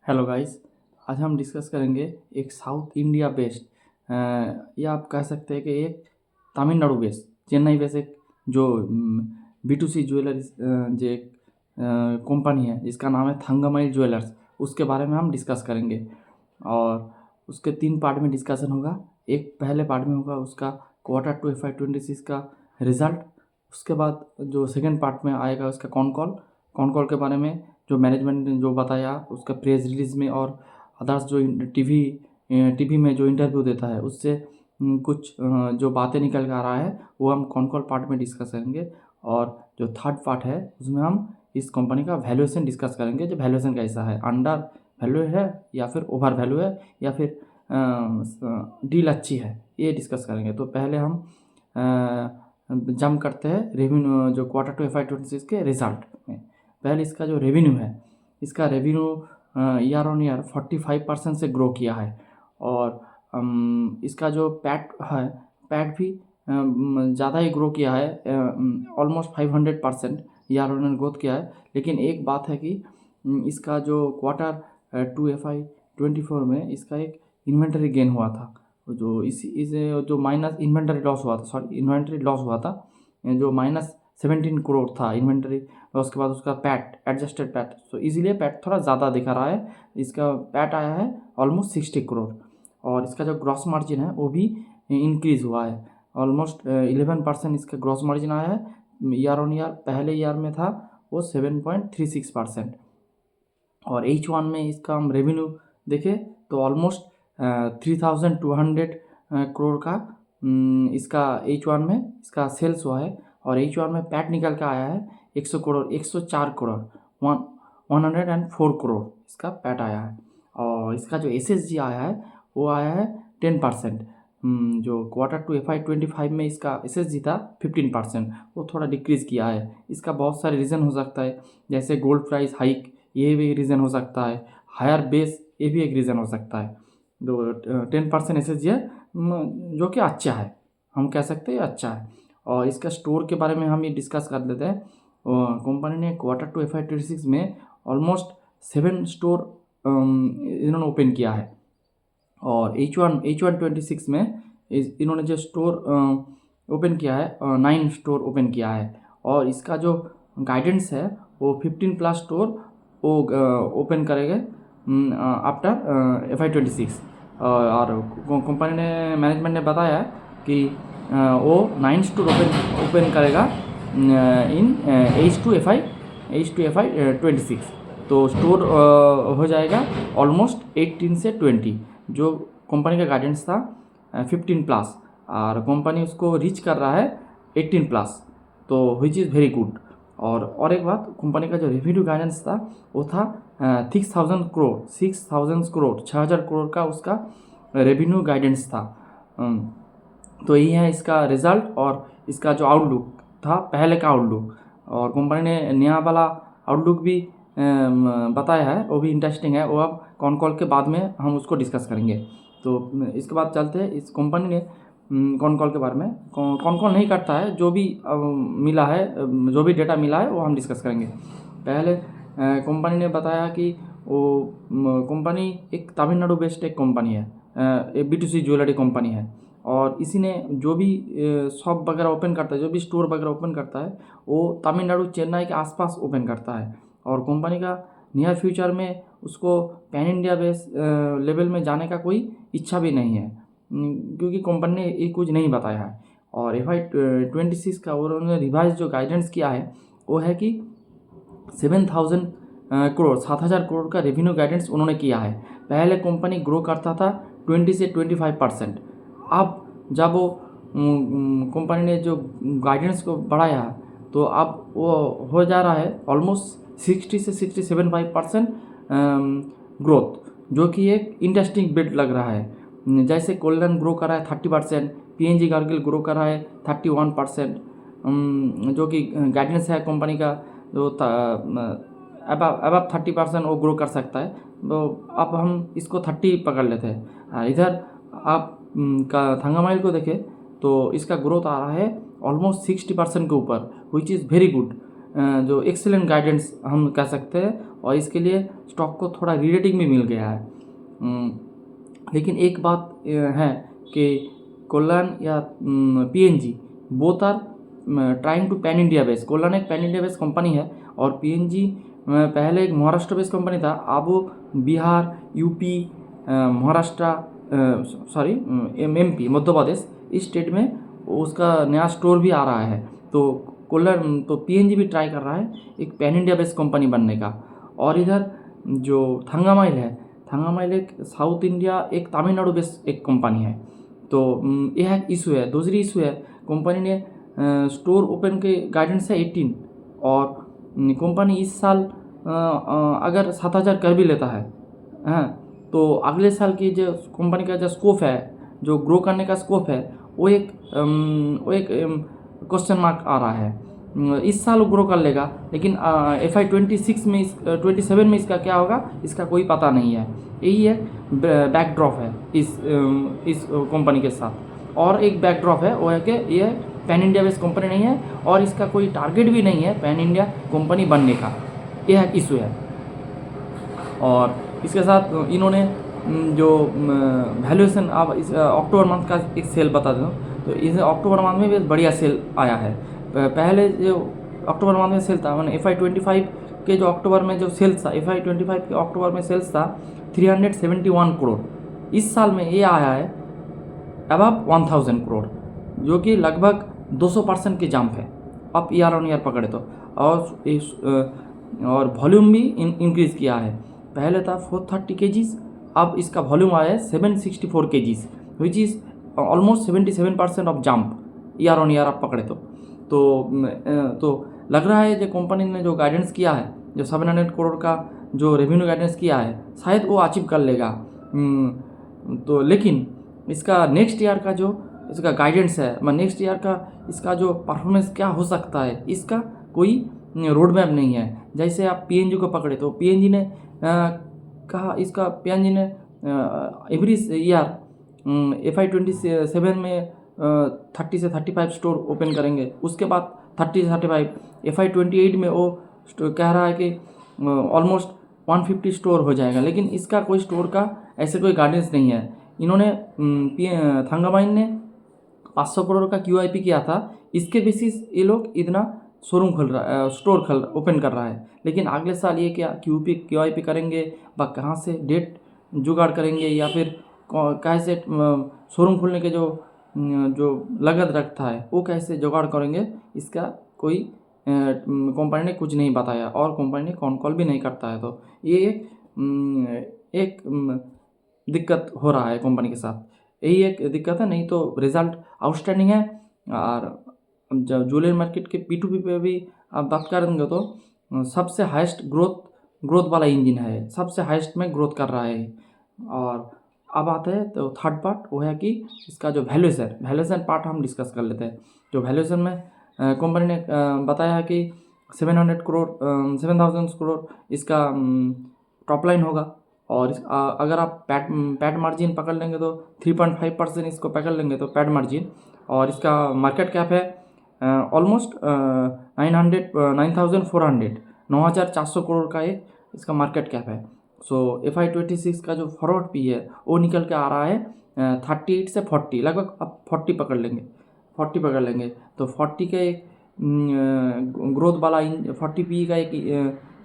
Hello guys. आज हम discuss करेंगे एक साउथ इंडिया बेस्ड या आप कह सकते हैं कि एक तमिलनाडु बेस्ड चेन्नई बेस्ड एक जो B2C ज्वेलरी जो एक कंपनी है जिसका नाम है थंगामाइल ज्वेलर्स, उसके बारे में हम डिस्कस करेंगे। और उसके 3 पार्ट में डिस्कशन होगा। एक पहले पार्ट में होगा उसका Q2 FY26 का रिज़ल्ट। उसके बाद जो सेकेंड पार्ट में आएगा उसका कॉन कॉल के बारे में, जो मैनेजमेंट ने जो बताया उसका प्रेस रिलीज़ में, और अदर्स जो टीवी में जो इंटरव्यू देता है उससे कुछ जो बातें निकल कर आ रहा है वो हम कॉन पार्ट में डिस्कस करेंगे। और जो थर्ड पार्ट है उसमें हम इस कंपनी का वैल्यूएशन डिस्कस करेंगे। जो वैल्यूएशन कैसा है, अंडर वैल्यू है या फिर ओवर वैल्यू है या फिर डील अच्छी है, ये डिस्कस करेंगे। तो पहले हम जंप करते हैं रेवेन्यू जो Q2 FY26 के रिज़ल्ट में। पहले इसका जो रेवेन्यू है, इसका रेवेन्यू ईयर ऑन ईयर 45% से ग्रो किया है। और इसका जो पैट है, पैट भी ज़्यादा ही ग्रो किया है, almost 500% year on year growth किया है। लेकिन एक बात है कि इसका जो Q2 FY24 में इसका एक इन्वेंटरी गेन हुआ था, जो जो माइनस इन्वेंटरी लॉस हुआ था, इन्वेंटरी लॉस हुआ था जो -17 करोड़ था इन्वेंटरी। और उसके बाद उसका पैट, एडजस्टेड पैट, तो इसीलिए पैट थोड़ा ज़्यादा दिखा रहा है। इसका पैट आया है ऑलमोस्ट 60 करोड़। और इसका जो ग्रॉस मार्जिन है वो भी इंक्रीज़ हुआ है, ऑलमोस्ट 11% इसका ग्रॉस मार्जिन आया है। ईयर ऑन ईयर पहले ईयर में था वो 7.36%। और H1 में इसका हम रेवेन्यू देखें तो ऑलमोस्ट 3200 करोड़ का इसका H1 में इसका सेल्स हुआ है। और H1 में पैट निकल के आया है 104 करोड़, 104 करोड़ इसका पैट आया है। और इसका जो SSG आया है वो आया है 10%। जो Q2 FY25 में इसका SSG था 15%, वो थोड़ा डिक्रीज़ किया है। इसका बहुत सारे रीज़न हो सकता है, जैसे गोल्ड प्राइस हाइक, ये भी रीज़न हो सकता है। हायर बेस, ये भी एक रीज़न हो सकता है। जो 10% SSG है जो कि अच्छा है, हम कह सकते हैं अच्छा है। और इसका स्टोर के बारे में हम ये डिस्कस कर लेते हैं। कंपनी ने Q2 FY26 में ऑलमोस्ट 7 स्टोर इन्होंने ओपन किया है। और H1 26 में इन्होंने जो स्टोर ओपन किया है 9 स्टोर ओपन किया है। और इसका जो गाइडेंस है वो 15+ स्टोर वो ओपन करेंगे आफ्टर FY26। और कंपनी ने, मैनेजमेंट ने बताया कि वो 9 स्टोर ओपन करेगा इन H2 FY26। तो स्टोर हो जाएगा ऑलमोस्ट 18 से 20। जो कंपनी का गाइडेंस था 15+, और कंपनी उसको रीच कर रहा है 18+, तो विच इज़ वेरी गुड। और एक बात, कंपनी का जो रेवेन्यू गाइडेंस था वो था 6000 करोड़ 6000 करोड़ का उसका रेवेन्यू गाइडेंस था। तो यही है इसका रिज़ल्ट और इसका जो आउटलुक था, पहले का आउटलुक। और कंपनी ने नया वाला आउटलुक भी बताया है, वो भी इंटरेस्टिंग है। वो अब कॉल के बाद में हम उसको डिस्कस करेंगे। तो इसके बाद चलते हैं इस कंपनी ने कॉल के बारे में। कॉल नहीं करता है, जो भी मिला है, जो भी डेटा मिला है वो हम डिस्कस करेंगे। पहले कंपनी ने बताया कि वो कंपनी एक तमिलनाडु बेस्ड एक कंपनी है, एक B2C ज्वेलरी कंपनी है। और इसी ने जो भी शॉप वगैरह ओपन करता है, जो भी स्टोर वगैरह ओपन करता है, वो तमिलनाडु चेन्नई के आसपास ओपन करता है। और कंपनी का नियर फ्यूचर में उसको पैन इंडिया बेस लेवल में जाने का कोई इच्छा भी नहीं है, क्योंकि कंपनी ने ये कुछ नहीं बताया है। और FY26 का उन्होंने रिवाइज जो गाइडेंस किया है वो है कि 7000 करोड़ 7000 करोड़ का रेवेन्यू गाइडेंस उन्होंने किया है। पहले कंपनी ग्रो करता था 20 से 25%। अब जब वो कंपनी ने जो गाइडेंस को बढ़ाया तो अब वो हो जा रहा है ऑलमोस्ट 60 से 67% ग्रोथ, जो कि एक इंटरेस्टिंग बिट लग रहा है। जैसे कोल्डन ग्रो कर रहा है 30%, PNG गार्गिल ग्रो कर रहा है 31%, जो कि गाइडेंस है कंपनी का जो अब 30% वो ग्रो कर सकता है। तो अब हम इसको 30 पकड़ लेते हैं। इधर आप का थंगामाइल को देखें तो इसका ग्रोथ आ रहा है ऑलमोस्ट 60% के ऊपर, विच इज़ वेरी गुड। जो एक्सीलेंट गाइडेंस हम कह सकते हैं, और इसके लिए स्टॉक को थोड़ा रीरेटिंग भी मिल गया है। लेकिन एक बात है कि कोल्लान या PNG both are trying to pan India base. कोल्लान एक पैन इंडिया बेस कंपनी है और पीएनजी पहले एक महाराष्ट्र बेस कंपनी था, अब वो बिहार, यूपी, महाराष्ट्र, एमपी, मध्य प्रदेश, इस स्टेट में उसका नया स्टोर भी आ रहा है। तो कोल्लान तो पीएनजी भी ट्राई कर रहा है एक पैन इंडिया बेस कंपनी बनने का। और इधर जो थंगामाइल है, थंगामाइल एक साउथ इंडिया एक तमिलनाडु बेस एक कंपनी है। तो यह एक इशू है। दूसरी इशू है, कंपनी ने स्टोर ओपन के गाइडेंस है 18, और कंपनी इस साल अगर 7,000 कर भी लेता है, तो अगले साल की जो कंपनी का जो स्कोप है, जो ग्रो करने का स्कोप है, वो एक क्वेश्चन मार्क आ रहा है। इस साल वो ग्रो कर लेगा, लेकिन FY 26 में 27 में इसका क्या होगा, इसका कोई पता नहीं है। यही एक बैकड्रॉप है इस कंपनी के साथ। और एक बैकड्रॉप है वो है कि ये पैन इंडिया बेस्ड कंपनी नहीं है और इसका कोई टारगेट भी नहीं है पैन इंडिया कंपनी बनने का। यह एक इशू है। और इसके साथ इन्होंने जो वैल्यूएशन, अब इस अक्टूबर मंथ का एक सेल बता दूँ, तो इस अक्टूबर मंथ में भी बढ़िया सेल आया है। पहले जो अक्टूबर मंथ में सेल था, मैंने FY 25 के जो अक्टूबर में जो सेल्स था, FY 25 के अक्टूबर में सेल्स था 371 करोड़। इस साल में ये आया है अबव 1000 करोड़, जो कि लगभग 200% की जंप है अब ईयर ऑन ईयर पकड़े तो। और वॉल्यूम भी इंक्रीज़ किया है। पहले था 430 kgs, अब इसका वॉल्यूम आया है 764 kgs, which is almost 77% of jump year on year आप पकड़े तो लग रहा है जो कंपनी ने जो गाइडेंस किया है, जो 700 करोड़ का जो रेवेन्यू गाइडेंस किया है, शायद वो अचीव कर लेगा। तो लेकिन इसका नेक्स्ट ईयर का जो इसका गाइडेंस है, नेक्स्ट ईयर का इसका जो परफॉर्मेंस क्या हो सकता है, इसका कोई रोड मैप नहीं है। जैसे आप पीएनजी को पकड़े तो पीएनजी ने कहा, इसका पीएनजी ने एवरी ईयर FY 27 में 30 से 35 स्टोर ओपन करेंगे, उसके बाद 30 से 35, FY 28 में वो कह रहा है कि ऑलमोस्ट 150 स्टोर हो जाएगा। लेकिन इसका कोई स्टोर का ऐसे कोई गाइडेंस नहीं है। इन्होंने थंगामाइन ने 500 करोड़ का QIP किया था, इसके बेसिस ये लोग इतना शोरूम खोल रहा, स्टोर ओपन कर रहा है। लेकिन अगले साल ये क्या QIP करेंगे, कहाँ से डेट जुगाड़ करेंगे, या फिर कैसे शोरूम खोलने के जो लागत रखता है वो कैसे जुगाड़ करेंगे, इसका कोई कंपनी ने कुछ नहीं बताया और कंपनी ने कॉल भी नहीं करता है। तो ये एक दिक्कत हो रहा है कंपनी के साथ, यही एक दिक्कत है। नहीं तो रिजल्ट आउटस्टैंडिंग है। और जब ज्वेलरी मार्केट के P2P पे भी आप बात करेंगे तो सबसे हाईएस्ट ग्रोथ वाला इंजन है, सबसे हाईएस्ट में ग्रोथ कर रहा है। और अब आते हैं तो थर्ड पार्ट, वो है कि इसका जो वैल्यूएशन पार्ट हम डिस्कस कर लेते हैं। जो वैल्यूएशन में कंपनी ने बताया कि 700 करोड़ 7000 करोड़ इसका टॉप लाइन होगा। और अगर आप पैट मार्जिन पकड़ लेंगे तो 3.5% इसको पकड़ लेंगे तो पैट मार्जिन, और इसका मार्केट कैप है ऑलमोस्ट 9,400 करोड़ का एक इसका मार्केट कैप है। सो FY 26 का जो फॉरवर्ड P है वो निकल के आ रहा है 38 से 40, लगभग आप 40 पकड़ लेंगे तो 40 का एक ग्रोथ वाला 40 P का एक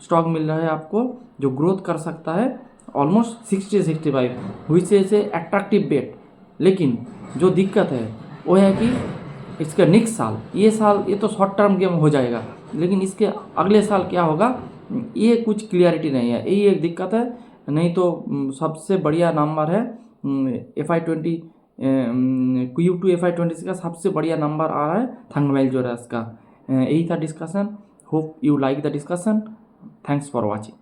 स्टॉक मिल रहा है आपको, जो ग्रोथ कर सकता है ऑलमोस्ट 60-65, हुई से अट्रैक्टिव बेट। लेकिन जो दिक्कत है वो है कि इसका नेक्स्ट साल, ये तो शॉर्ट टर्म गेम हो जाएगा, लेकिन इसके अगले साल क्या होगा ये कुछ क्लियरिटी नहीं है, यही एक दिक्कत है। नहीं तो सबसे बढ़िया नंबर है FY 20 Q2 FY 26 का सबसे बढ़िया नंबर आ रहा है थंगामाइल ज्वेलर्स का। यही था discussion. Hope you like the discussion. Thanks for watching.